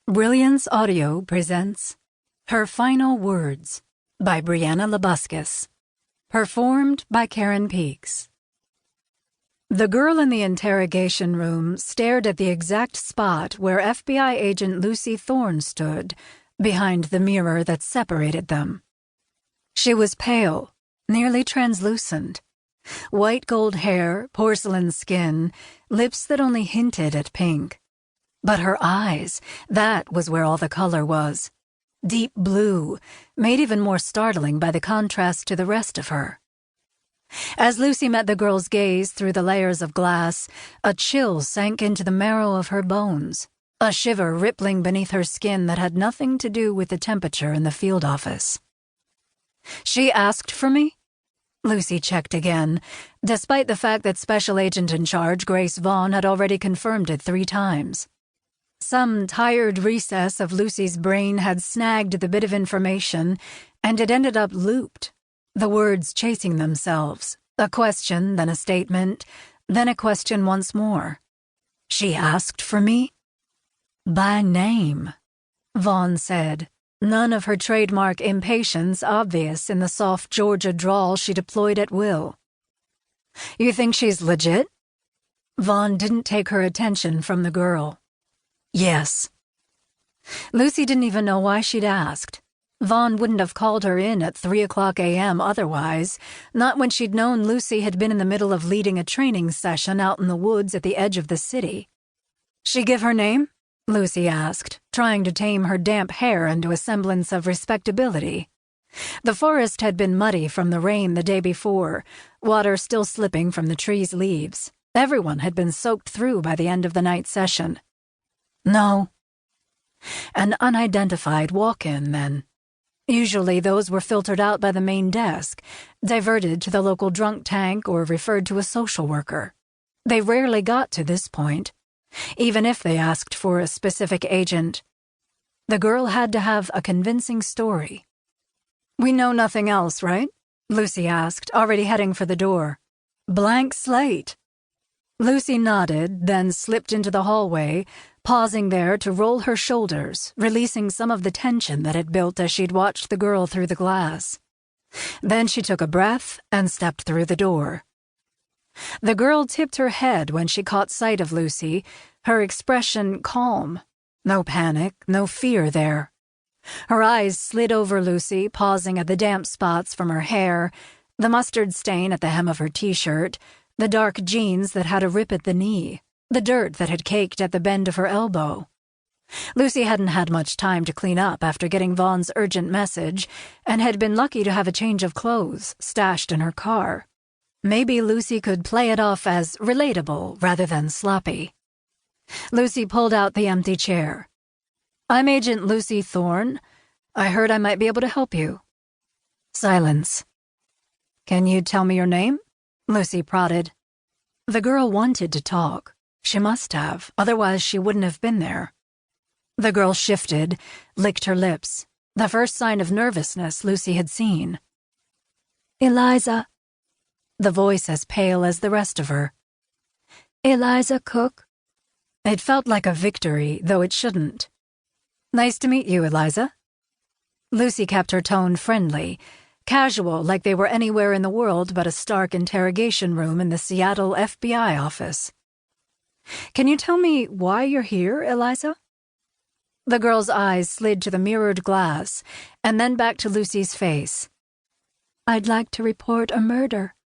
Brilliance Audio presents Her Final Words by Brianna Labuskes. Performed by Karen Peaks. The girl in the interrogation room stared at the exact spot where FBI agent Lucy Thorne stood, behind the mirror that separated them. She was pale, nearly translucent. White gold hair, porcelain skin, lips that only hinted at pink. But her eyes, that was where all the color was. Deep blue, made even more startling by the contrast to the rest of her. As Lucy met the girl's gaze through the layers of glass, a chill sank into the marrow of her bones, a shiver rippling beneath her skin that had nothing to do with the temperature in the field office. "She asked for me?" Lucy checked again, despite the fact that Special Agent in Charge Grace Vaughn had already confirmed it 3 times. Some tired recess of Lucy's brain had snagged the bit of information, and it ended up looped, the words chasing themselves, a question, then a statement, then a question once more. "She asked for me?" "By name," Vaughn said, none of her trademark impatience obvious in the soft Georgia drawl she deployed at will. "You think she's legit?" Vaughn didn't take her attention from the girl. "Yes." Lucy didn't even know why she'd asked. Vaughn wouldn't have called her in at 3:00 a.m. otherwise, not when she'd known Lucy had been in the middle of leading a training session out in the woods at the edge of the city. "She give her name?" Lucy asked, trying to tame her damp hair into a semblance of respectability. The forest had been muddy from the rain the day before, water still slipping from the trees' leaves. Everyone had been soaked through by the end of the night session. "No." An unidentified walk-in, then. Usually those were filtered out by the main desk, diverted to the local drunk tank or referred to a social worker. They rarely got to this point, even if they asked for a specific agent. The girl had to have a convincing story. "We know nothing else, right?" Lucy asked, already heading for the door. "Blank slate." Lucy nodded, then slipped into the hallway, pausing there to roll her shoulders, releasing some of the tension that had built as she'd watched the girl through the glass. Then she took a breath and stepped through the door. The girl tipped her head when she caught sight of Lucy, her expression calm. No panic, no fear there. Her eyes slid over Lucy, pausing at the damp spots from her hair, the mustard stain at the hem of her t-shirt, the dark jeans that had a rip at the knee, the dirt that had caked at the bend of her elbow. Lucy hadn't had much time to clean up after getting Vaughn's urgent message, and had been lucky to have a change of clothes stashed in her car. Maybe Lucy could play it off as relatable rather than sloppy. Lucy pulled out the empty chair. "I'm Agent Lucy Thorne. I heard I might be able to help you." Silence. "Can you tell me your name?" Lucy prodded. The girl wanted to talk. She must have, otherwise she wouldn't have been there. The girl shifted, licked her lips, the first sign of nervousness Lucy had seen. "Eliza." The voice as pale as the rest of her. "Eliza Cook." It felt like a victory, though it shouldn't. "Nice to meet you, Eliza." Lucy kept her tone friendly, casual, like they were anywhere in the world but a stark interrogation room in the Seattle FBI office. "Can you tell me why you're here, Eliza?" The girl's eyes slid to the mirrored glass, and then back to Lucy's face. "I'd like to report a murder."